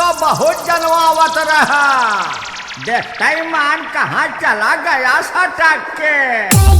तो बहुत जनवावत रहा। देखता ही मान कहाँ चला गया सटक के।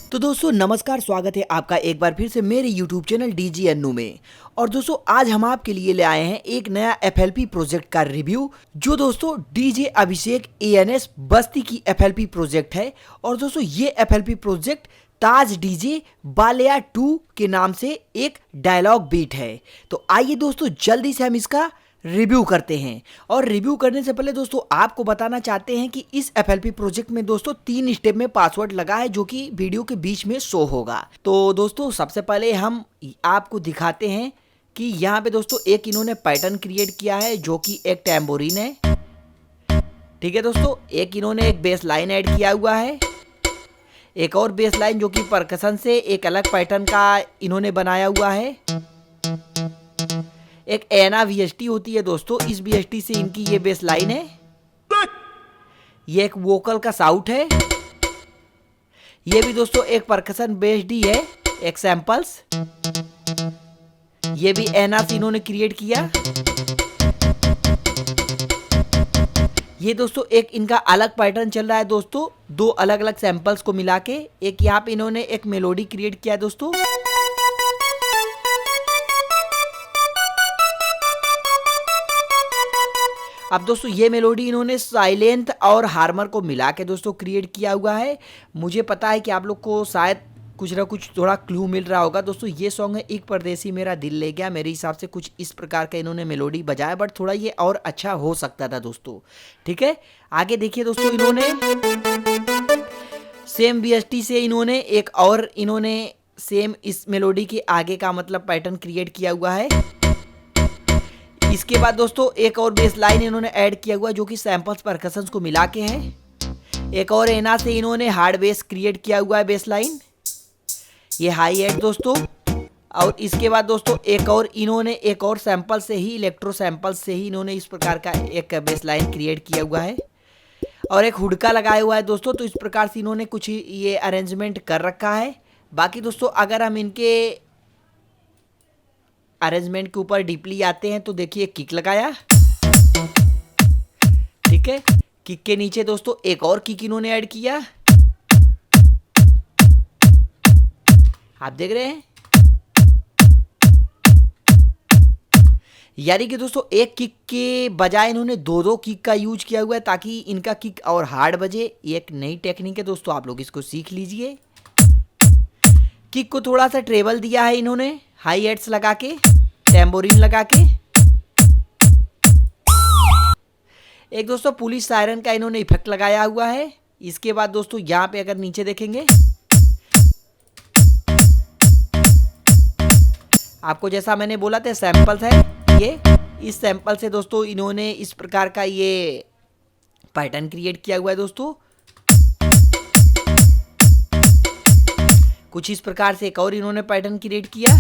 तो दोस्तों नमस्कार, स्वागत है आपका एक बार फिर से मेरे YouTube चैनल डीजे अन्नू में। और दोस्तों आज हम आपके लिए ले आए हैं एक नया FLP प्रोजेक्ट का रिव्यू, जो दोस्तों डीजे अभिषेक ANS बस्ती की FLP प्रोजेक्ट है। और दोस्तों ये FLP प्रोजेक्ट ताज डीजे बालिया 2 के नाम से एक डायलॉग बीट है। तो आइए दोस्तों जल्दी से हम इसका रिव्यू करते हैं। और रिव्यू करने से पहले दोस्तों आपको बताना चाहते हैं कि इस FLP प्रोजेक्ट में दोस्तों 3 स्टेप में पासवर्ड लगा है, जो कि वीडियो के बीच में शो होगा। तो दोस्तों सबसे पहले हम आपको दिखाते हैं कि यहाँ पे दोस्तों एक इन्होंने पैटर्न क्रिएट किया है, जो कि एक टैम्बोरिन है। ठीक है दोस्तों, एक इन्होंने एक बेस लाइन ऐड किया हुआ है, एक और बेस लाइन जो कि परकशन से एक अलग पैटर्न का इन्होंने बनाया हुआ है। एक एना VST होती है दोस्तों, इस VST से इनकी ये बेस लाइन है। ये एक वोकल का साउट है। ये भी दोस्तों एक परकशन बेस्ड ही है, एक सैंपल्स। ये भी एना से इन्होंने क्रिएट किया। ये दोस्तों एक इनका अलग पैटर्न चल रहा है दोस्तों, 2 अलग अलग सैंपल्स को मिला के। एक यहाँ पे इन्होंने एक मेलोडी क्रिएट किया है दोस्तों। अब दोस्तों ये मेलोडी इन्होंने साइलेंट और हार्मर को मिला के दोस्तों क्रिएट किया हुआ है। मुझे पता है कि आप लोग को शायद कुछ ना कुछ थोड़ा क्लू मिल रहा होगा दोस्तों। ये सॉन्ग है एक परदेसी मेरा दिल ले गया। मेरे हिसाब से कुछ इस प्रकार का इन्होंने मेलोडी बजाया, बट थोड़ा ये और अच्छा हो सकता था दोस्तों। ठीक है, आगे देखिए दोस्तों, इन्होंने सेम VST से इन्होंने एक और इन्होंने सेम इस मेलोडी के आगे का मतलब पैटर्न क्रिएट किया हुआ है। इसके बाद दोस्तों एक और बेस लाइन इन्होंने ऐड किया हुआ है, जो कि सैंपल्स परकशंस को मिला के है। एक और एना से इन्होंने हार्ड बेस क्रिएट किया हुआ है बेस लाइन, ये हाई एड दोस्तों। और इसके बाद दोस्तों एक और इन्होंने एक और सैंपल से ही, इलेक्ट्रो सैंपल से ही इन्होंने इस प्रकार का एक बेस लाइन क्रिएट किया हुआ है और एक हुडका लगाया हुआ है दोस्तों। तो इस प्रकार से इन्होंने कुछ ये अरेंजमेंट कर रखा है। बाकी दोस्तों अगर हम इनके अरेंजमेंट के ऊपर डीपली आते हैं तो देखिए किक लगाया। ठीक है, किक के नीचे दोस्तों एक और किक इन्होंने ऐड किया, आप देख रहे हैं। यानी कि दोस्तों एक किक के बजाय इन्होंने 2 किक का यूज किया हुआ है, ताकि इनका किक और हार्ड बजे। एक नई टेक्निक है दोस्तों, आप लोग इसको सीख लीजिए। किक को थोड़ा सा ट्रेबल दिया है इन्होंने, हाई एड्स लगा के, टैम्बोरिन लगा के। एक दोस्तों पुलिस सायरन का इन्होंने इफेक्ट लगाया हुआ है। इसके बाद दोस्तों यहाँ पे अगर नीचे देखेंगे, आपको जैसा मैंने बोला था सैंपल्स है ये, इस सैंपल से दोस्तों इन्होंने इस प्रकार का ये पैटर्न क्रिएट किया हुआ है दोस्तों। कुछ इस प्रकार से एक और इन्होंने पैटर्न क्रिएट किया।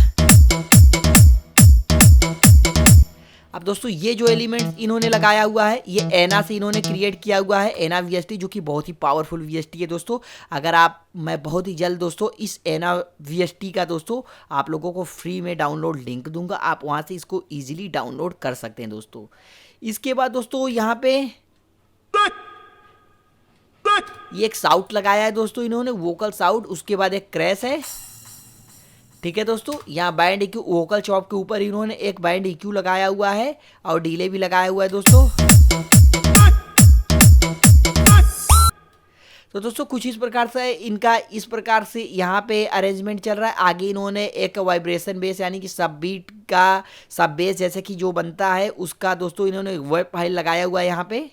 अब दोस्तों ये जो एलिमेंट इन्होंने लगाया हुआ है, ये एना से इन्होंने क्रिएट किया हुआ है, एना VST, जो कि बहुत ही पावरफुल VST है दोस्तों। अगर मैं बहुत ही जल्द दोस्तों इस एना VST का दोस्तों आप लोगों को फ्री में डाउनलोड लिंक दूंगा, आप वहां से इसको इजीली डाउनलोड कर सकते हैं दोस्तों। इसके बाद दोस्तों यहाँ पे ये एक साउट लगाया है दोस्तों इन्होंने, वोकल साउट। उसके बाद एक क्रैश है। ठीक है दोस्तों, यहाँ बैंड EQ वोकल चॉप के ऊपर इन्होंने एक बैंड EQ लगाया हुआ है और डिले भी लगाया हुआ है दोस्तों। तो दोस्तों कुछ इस प्रकार से इनका इस प्रकार से यहाँ पे अरेंजमेंट चल रहा है। आगे इन्होंने एक वाइब्रेशन बेस, यानी कि सब बीट का सब बेस जैसे कि जो बनता है उसका दोस्तों इन्होंने वेब फाइल लगाया हुआ है यहाँ पे।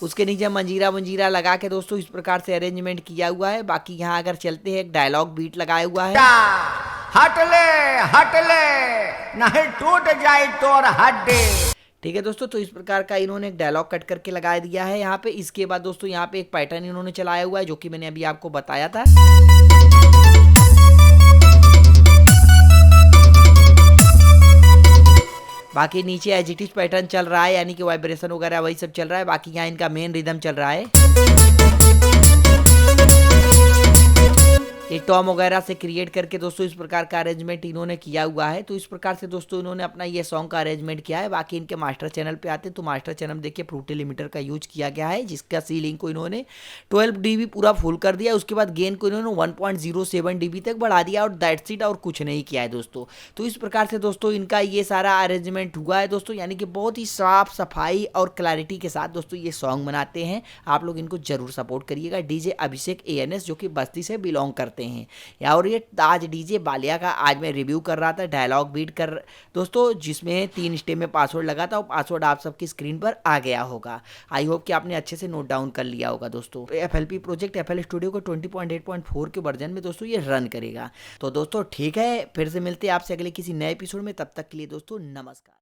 उसके नीचे मंजीरा लगा के दोस्तों इस प्रकार से अरेंजमेंट किया हुआ है। बाकी यहाँ अगर चलते हैं, एक डायलॉग बीट लगाया हुआ है। हट ले नहीं टूट जाए तोर हड्डी। ठीक है दोस्तों, तो इस प्रकार का इन्होंने एक डायलॉग कट करके लगा दिया है यहाँ पे। इसके बाद दोस्तों यहाँ पे एक पैटर्न इन्होंने चलाया हुआ है, जो कि मैंने अभी आपको बताया था। बाकी नीचे एजिटिव पैटर्न चल रहा है, यानी कि वाइब्रेशन वगैरह वही सब चल रहा है। बाकी यहाँ इनका मेन रिदम चल रहा है। ये टॉम वगैरह से क्रिएट करके दोस्तों इस प्रकार का अरेंजमेंट इन्होंने किया हुआ है। तो इस प्रकार से दोस्तों इन्होंने अपना ये सॉन्ग का अरेंजमेंट किया है। बाकी इनके मास्टर चैनल पे आते हैं तो मास्टर चैनल देखिए फ्रूटी लिमिटर का यूज किया गया है, जिसका सीलिंग को इन्होंने 12 dB पूरा फुल कर दिया। उसके बाद गेन को इन्होंने 1.07 dB तक बढ़ा दिया और दैट्स इट, और कुछ नहीं किया है दोस्तों। तो इस प्रकार से दोस्तों इनका ये सारा अरेंजमेंट हुआ है दोस्तों, यानी कि बहुत ही साफ सफाई और क्लैरिटी के साथ दोस्तों ये सॉन्ग बनाते हैं। आप लोग इनको जरूर सपोर्ट करिएगा। डीजे अभिषेक ANS जो कि बस्ती से बिलोंग करते हैं। और ये आज डीजे बालिया का आज मैं रिव्यू कर रहा था, डायलॉग बीट कर दोस्तों, जिसमें 3 स्टेप में पासवर्ड लगा था और पासवर्ड आप सबकी स्क्रीन पर आ गया होगा। आई होप कि आपने अच्छे से नोट डाउन कर लिया होगा दोस्तों। FLP प्रोजेक्ट FL स्टूडियो को 20.8.4 के वर्जन में दोस्तों ये रन करेगा। तो दोस्तों ठीक है, फिर से मिलते हैं आपसे अगले किसी नए एपिसोड में। तब तक के लिए दोस्तों नमस्कार।